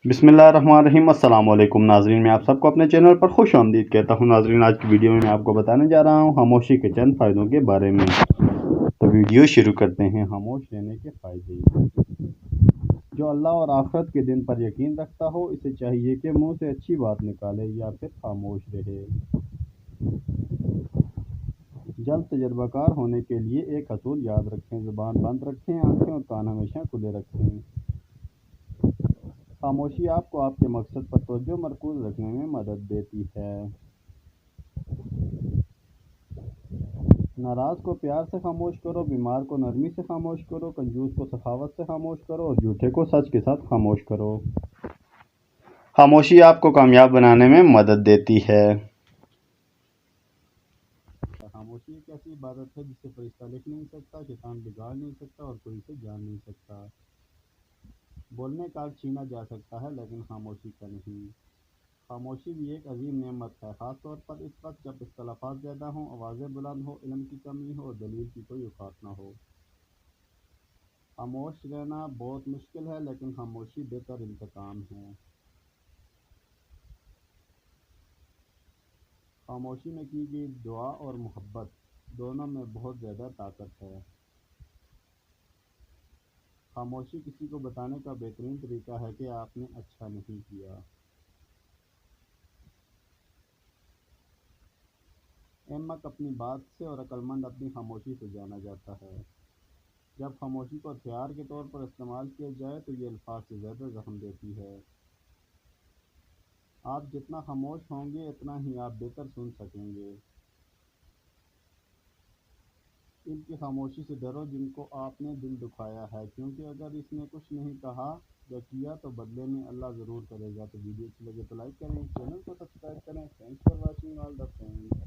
बिस्मिल्लाहिर्रहमानिर्रहीम। अस्सलाम वालेकुम नाजरीन, मैं आप सबको अपने चैनल पर खुश आमदीद कहता हूँ। नाजरीन, आज की वीडियो में मैं आपको बताने जा रहा हूँ खामोशी के चंद फ़ायदों के बारे में। तो वीडियो शुरू करते हैं। खामोश रहने के फ़ायदे। जो अल्लाह और आखिरत के दिन पर यकीन रखता हो, इसे चाहिए कि मुंह से अच्छी बात निकाले या फिर खामोश रहे। जल्द तजर्बाकार होने के लिए एक असूल याद रखें: ज़ुबान बंद रखें, आंखें और कान हमेशा खुले रखें। खामोशी आपको आपके मकसद पर तवज्जो मरकूज़ रखने में मदद देती है। नाराज़ को प्यार से खामोश करो, बीमार को नरमी से खामोश करो, कंजूस को सखावत से खामोश करो और झूठे को सच के साथ खामोश करो। खामोशी आपको कामयाब बनाने में मदद देती है। खामोशी एक ऐसी इबादत है जिसे फरिश्ता लिख नहीं सकता, शैतान बिगाड़ नहीं सकता और कोई इसे जान नहीं सकता। बोलने का हक छीना जा सकता है, लेकिन खामोशी का नहीं। खामोशी भी एक अजीम नेमत है, ख़ास तौर पर इस वक्त जब इख्तलाफात ज़्यादा हों, आवाज़ें बुलंद हो, इल्म की कमी हो और दलील की कोई औकात न हो। खामोश रहना बहुत मुश्किल है, लेकिन खामोशी बेहतर इंतकाम है। खामोशी में की गई दुआ और मोहब्बत दोनों में बहुत ज़्यादा ताकत है। खामोशी किसी को बताने का बेहतरीन तरीका है कि आपने अच्छा नहीं किया। अहमक अपनी बात से और अक्लमंद अपनी खामोशी से जाना जाता है। जब खामोशी को हथियार के तौर पर इस्तेमाल किया जाए तो ये अल्फाज से ज़्यादा ज़ख्म देती है। आप जितना खामोश होंगे उतना ही आप बेहतर सुन सकेंगे। इनकी खामोशी से डरो जिनको आपने दिल दुखाया है, क्योंकि अगर इसने कुछ नहीं कहा या किया तो बदले में अल्लाह ज़रूर करेगा। तो वीडियो अच्छी लगे तो लाइक करें, चैनल को सब्सक्राइब करें। Thanks for watching all the friends.